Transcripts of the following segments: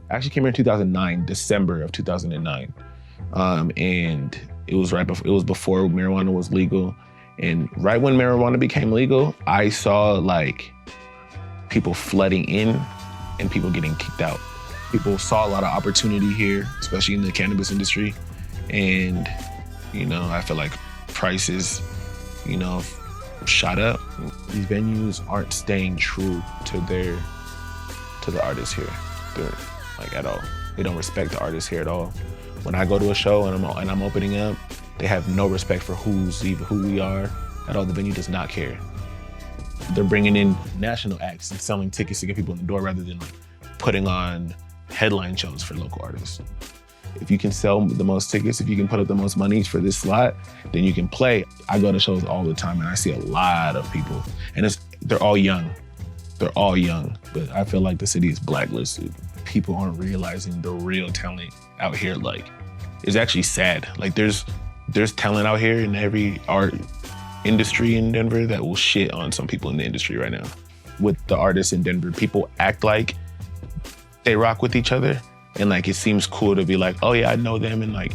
I actually came here in 2009, December of 2009. And it was it was before marijuana was legal. And right when marijuana became legal, I saw like people flooding in and people getting kicked out. People saw a lot of opportunity here, especially in the cannabis industry. And, you know, I feel like prices, you know, shot up. These venues aren't staying true to the artists here. They're like at all. They don't respect the artists here at all. When I go to a show and I'm opening up, they have no respect for who we are at all. The venue does not care. They're bringing in national acts and selling tickets to get people in the door rather than like putting on headline shows for local artists. If you can sell the most tickets, if you can put up the most money for this slot, then you can play. I go to shows all the time and I see a lot of people, and they're all young. They're all young, but I feel like the city is blacklisted. People aren't realizing the real talent out here. Like, it's actually sad. Like there's talent out here in every art industry in Denver that will shit on some people in the industry right now. With the artists in Denver, people act like they rock with each other, and like it seems cool to be like, oh yeah, I know them, and like,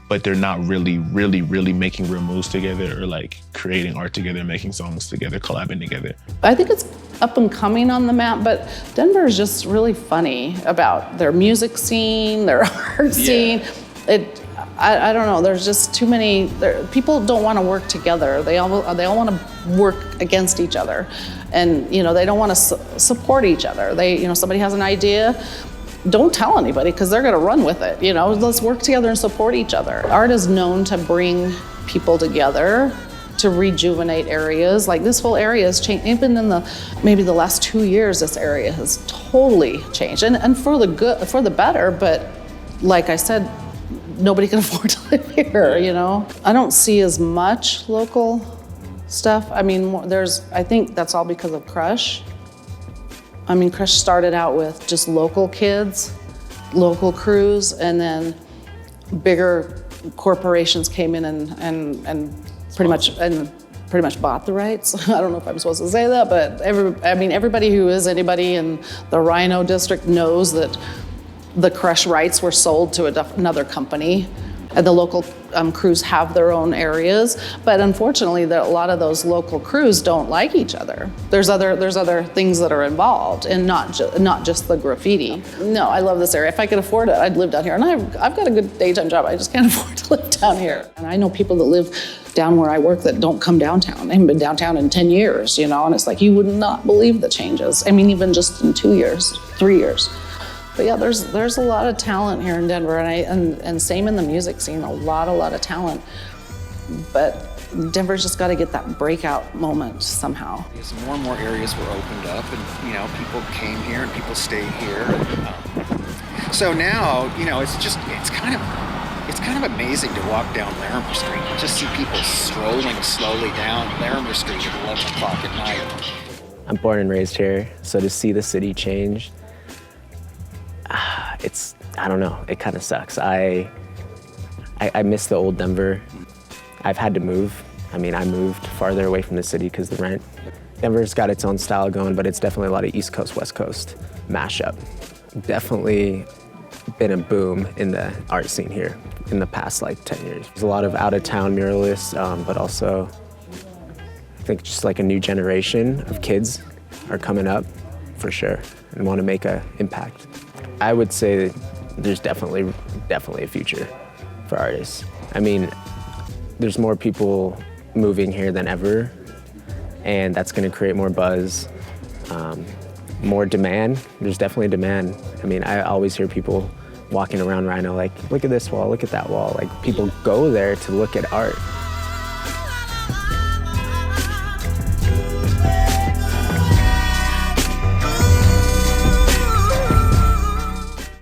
but they're not really making real moves together or like creating art together, making songs together, collabing together. I think it's up and coming on the map, but Denver is just really funny about their music scene, their art scene. I don't know, there's just too many, people don't want to work together. They all want to work against each other. And, you know, they don't want to support each other. You know, somebody has an idea, don't tell anybody because they're going to run with it. You know, let's work together and support each other. Art is known to bring people together, to rejuvenate areas. Like this whole area has changed. Even in maybe the last 2 years, this area has totally changed, and for the good, for the better. But like I said, nobody can afford to live here. You know, I don't see as much local stuff. I mean, I think that's all because of Crush. I mean, Crush started out with just local kids, local crews, and then bigger corporations came in and pretty much bought the rights. I don't know if I'm supposed to say that, but everybody who is anybody in the Rhino district knows that the Crush rights were sold to another company. And the local crews have their own areas, but unfortunately, a lot of those local crews don't like each other. There's other things that are involved, and not just the graffiti. No, I love this area. If I could afford it, I'd live down here. And I've got a good daytime job. I just can't afford to live down here. And I know people that live down where I work that don't come downtown. They haven't been downtown in 10 years, you know. And it's like you would not believe the changes. I mean, even just in 2 years, 3 years. But yeah, there's a lot of talent here in Denver, and same in the music scene, a lot of talent. But Denver's just got to get that breakout moment somehow. As more and more areas were opened up, and you know, people came here and people stayed here. So now, you know, it's kind of amazing to walk down Larimer Street and just see people strolling slowly down Larimer Street at 11 o'clock at night. I'm born and raised here, so to see the city change, I don't know, it kind of sucks. I miss the old Denver. I've had to move. I mean, I moved farther away from the city because of the rent. Denver's got its own style going, but it's definitely a lot of East Coast, West Coast mashup. Definitely been a boom in the art scene here in the past like 10 years. There's a lot of out-of-town muralists, but also I think just like a new generation of kids are coming up for sure and want to make an impact. I would say there's definitely a future for artists. I mean, there's more people moving here than ever, and that's going to create more buzz, more demand. There's definitely demand. I mean, I always hear people walking around Rhino like, look at this wall, look at that wall. Like, people go there to look at art.